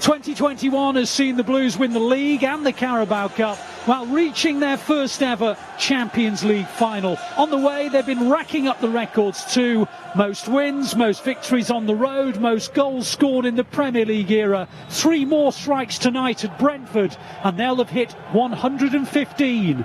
2021 has seen the Blues win the League and the Carabao Cup while reaching their first ever Champions League final. On the way, they've been racking up the records too. Most wins, most victories on the road, most goals scored in the Premier League era. 3 more strikes tonight at Brentford and they'll have hit 115.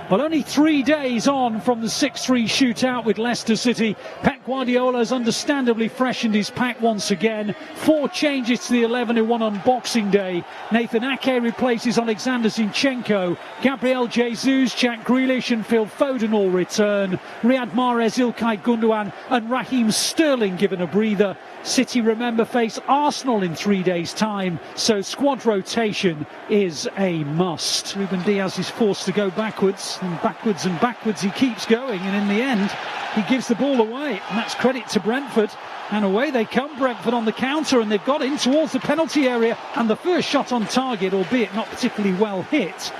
Well, only 3 days on from the 6-3 shootout with Leicester City, Pep Guardiola has understandably freshened his pack once again. 4 changes to the 11 who won on Boxing Day. Nathan Ake replaces Alexander Zinchenko. Gabriel Jesus, Jack Grealish and Phil Foden all return. Riyad Mahrez, İlkay Gundogan and Raheem Sterling given a breather. City, remember, face Arsenal in 3 days' time, so squad rotation is a must. Ruben Diaz is forced to go backwards and backwards and backwards. He keeps going, and in the end, he gives the ball away, and that's credit to Brentford. And away they come, Brentford on the counter, and they've got in towards the penalty area, and the first shot on target, albeit not particularly well hit.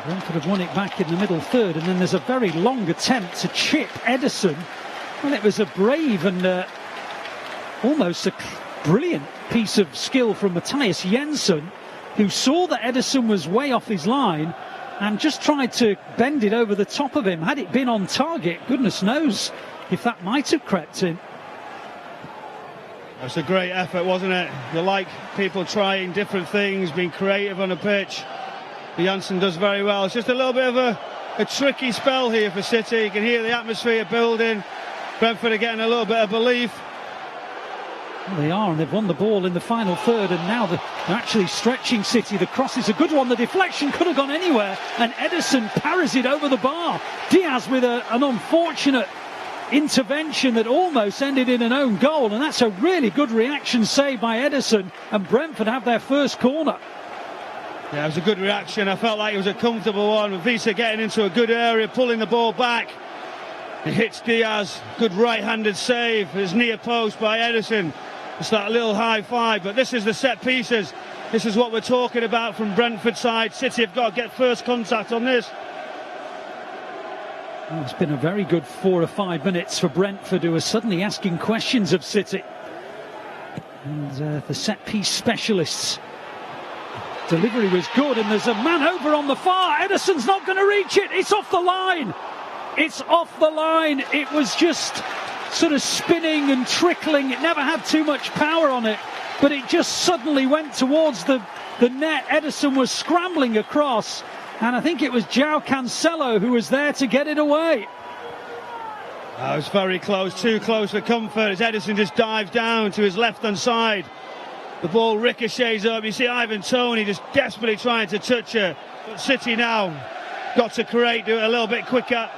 Brentford have won it back in the middle third, and then there's a very long attempt to chip Ederson. Well, it was a brave and almost a brilliant piece of skill from Matthias Jensen, who saw that Ederson was way off his line and just tried to bend it over the top of him. Had it been on target, goodness knows if that might have crept in. That's a great effort, wasn't it? You like people trying different things, being creative on a pitch. Janssen does very well. It's just a little bit of a tricky spell here for City. You can hear the atmosphere building. Brentford are getting a little bit of belief. Well, they are, and they've won the ball in the final third, and now they're actually stretching City. The cross is a good one. The deflection could have gone anywhere, and Ederson parries it over the bar. Diaz with an unfortunate intervention that almost ended in an own goal, and that's a really good reaction save by Ederson, and Brentford have their first corner. Yeah, it was a good reaction. I felt like it was a comfortable one, with Visa getting into a good area, pulling the ball back. It hits Diaz, good right-handed save, his near post by Ederson. It's that little high five, but this is the set pieces. This is what we're talking about from Brentford side. City have got to get first contact on this. Well, it's been a very good 4 or 5 minutes for Brentford, who are suddenly asking questions of City. And the set piece specialists. Delivery was good, and there's a man over on the far. Ederson's not going to reach it. It's off the line. It's off the line. It was just sort of spinning and trickling. It never had too much power on it, but it just suddenly went towards the net. Ederson was scrambling across, and I think it was João Cancelo who was there to get it away. It was very close, too close for comfort, as Ederson just dives down to his left-hand side. The ball ricochets up. You see Ivan Toney just desperately trying to touch her, but City now got to create, do it a little bit quicker.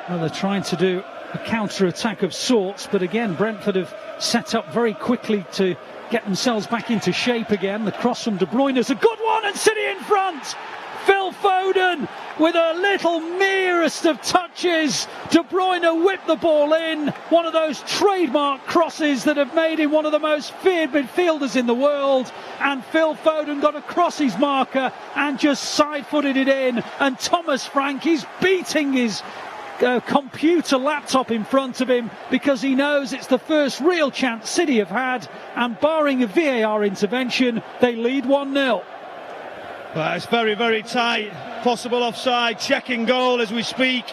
Well, they're trying to do a counter-attack of sorts, but again, Brentford have set up very quickly to get themselves back into shape again. The cross from De Bruyne is a good one, and City in front. Phil Foden with a little merest of touches. De Bruyne whipped the ball in. One of those trademark crosses that have made him one of the most feared midfielders in the world. And Phil Foden got across his marker and just side-footed it in. And Thomas Frank is beating his computer laptop in front of him because he knows it's the first real chance City have had, and barring a VAR intervention, they lead 1-0. Well, it's very, very tight. Possible offside, checking goal as we speak.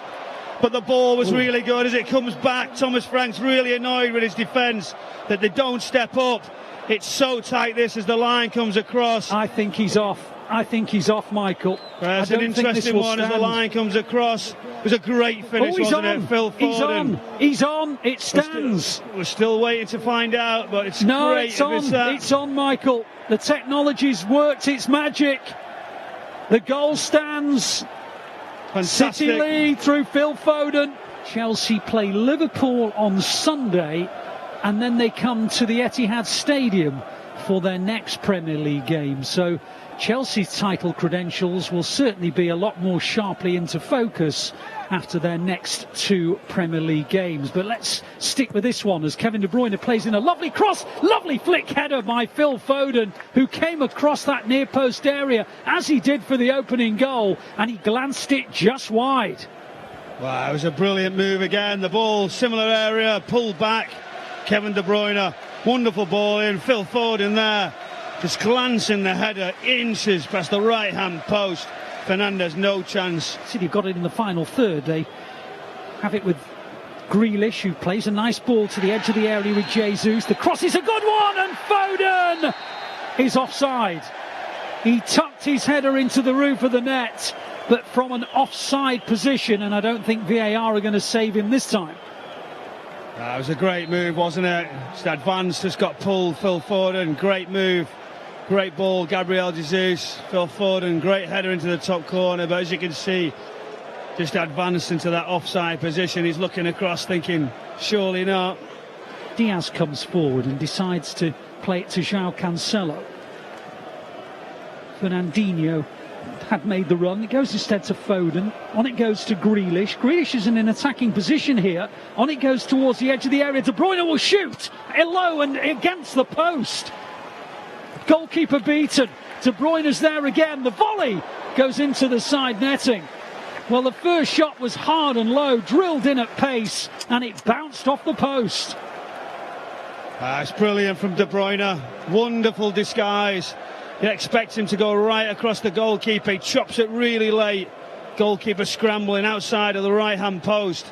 But the ball was really good as it comes back. Thomas Frank's really annoyed with his defence that they don't step up. It's so tight this as the line comes across. I think he's off. Michael. It's an interesting one as the line comes across. It was a great finish, wasn't it, Phil Foden? He's on. It stands. We're still waiting to find out, but it's great. It's on. It's on, Michael. The technology's worked its magic. The goal stands. Fantastic. City lead through Phil Foden. Chelsea play Liverpool on Sunday, and then they come to the Etihad Stadium for their next Premier League game. So Chelsea's title credentials will certainly be a lot more sharply into focus after their next 2 Premier League games. But let's stick with this one as Kevin De Bruyne plays in a lovely cross, lovely flick header by Phil Foden, who came across that near post area as he did for the opening goal, and he glanced it just wide. Wow, it was a brilliant move again. The ball, similar area, pulled back. Kevin De Bruyne Wonderful ball in. Phil Foden there, just glancing the header inches past the right hand post. Fernandes, no chance. City got it in the final third. They have it with Grealish, who plays a nice ball to the edge of the area with Jesus. The cross is a good one, and Foden is offside. He tucked his header into the roof of the net, but from an offside position, and I don't think VAR are going to save him this time. That was a great move, wasn't it? Just advanced, just got pulled. Phil Foden, great move. Great ball, Gabriel Jesus. Phil Foden, great header into the top corner, but as you can see, just advanced into that offside position. He's looking across thinking, surely not. Diaz comes forward and decides to play it to João Cancelo. Fernandinho had made the run. It goes instead to Foden. On it goes to Grealish. Grealish is in an attacking position here. On it goes towards the edge of the area. De Bruyne will shoot. Low and against the post. Goalkeeper beaten. De Bruyne is there again. The volley goes into the side netting. Well, the first shot was hard and low, drilled in at pace, and it bounced off the post. It's brilliant from De Bruyne. Wonderful disguise. You expect him to go right across the goalkeeper. He chops it really late. Goalkeeper scrambling outside of the right-hand post.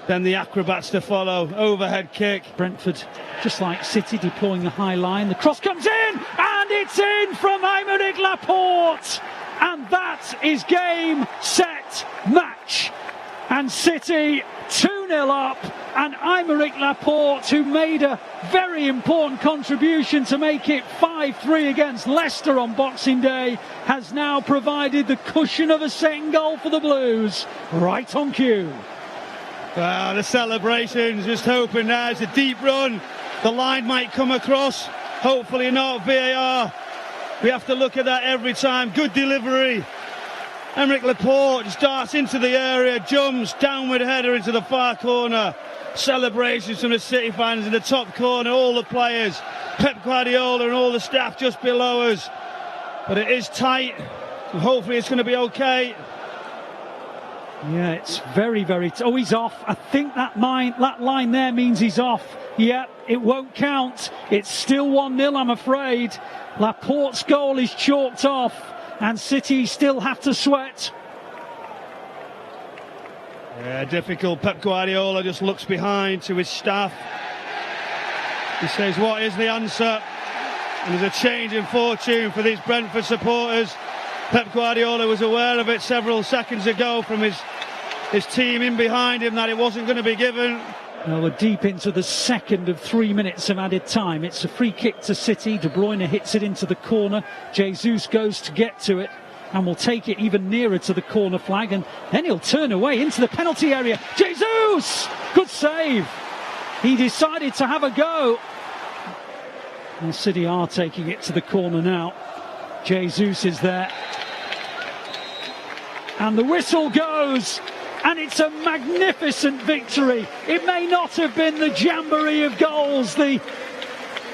Then the acrobats to follow. Overhead kick. Brentford, just like City, deploying the high line. The cross comes in, and it's in from Aymeric Laporte. And that is game, set, match. And City 2-0 up, and Aymeric Laporte, who made a very important contribution to make it 5-3 against Leicester on Boxing Day, has now provided the cushion of a second goal for the Blues, right on cue. Well, the celebrations, just hoping now it's a deep run. The line might come across, hopefully not. VAR, we have to look at that every time. Good delivery. Aymeric Laporte just darts into the area, jumps, downward header into the far corner. Celebrations from the City fans in the top corner, all the players, Pep Guardiola and all the staff just below us. But it is tight, and hopefully it's going to be okay. Yeah, it's very, very... Oh, he's off. I think that line there means he's off. Yeah, it won't count. It's still 1-0, I'm afraid. Laporte's goal is chalked off, and City still have to sweat. Yeah, difficult. Pep Guardiola just looks behind to his staff. He says, what is the answer? And there's a change in fortune for these Brentford supporters. Pep Guardiola was aware of it several seconds ago from his team in behind him that it wasn't going to be given. Well, we're deep into the second of 3 minutes of added time. It's a free kick to City. De Bruyne hits it into the corner. Jesus goes to get to it and will take it even nearer to the corner flag, and then he'll turn away into the penalty area. Jesus! Good save. He decided to have a go. And City are taking it to the corner now. Jesus is there. And the whistle goes. And it's a magnificent victory. It may not have been the jamboree of goals, the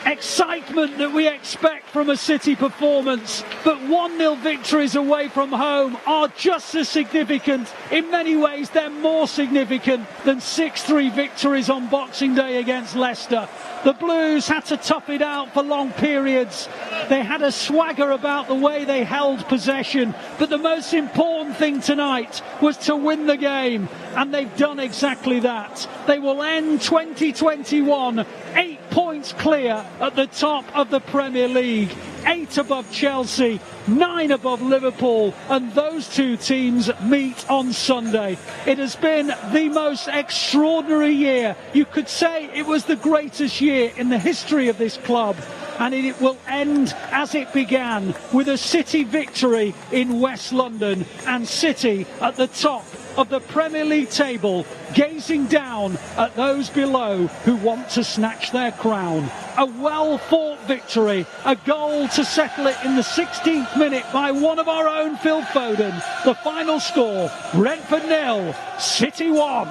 excitement that we expect from a City performance, but 1-0 victories away from home are just as significant. In many ways, they're more significant than 6-3 victories on Boxing Day against Leicester. The Blues had to tough it out for long periods. They had a swagger about the way they held possession, but the most important thing tonight was to win the game, and they've done exactly that. They will end 2021 8 points clear at the top of the Premier League, 8 above Chelsea, 9 above Liverpool, and those two teams meet on Sunday. It has been the most extraordinary year. You could say it was the greatest year in the history of this club, and it will end as it began, with a City victory in West London, and City at the top of the Premier League table, gazing down at those below who want to snatch their crown. A well-fought victory, a goal to settle it in the 16th minute by one of our own, Phil Foden. The final score, Brentford 0, City 1.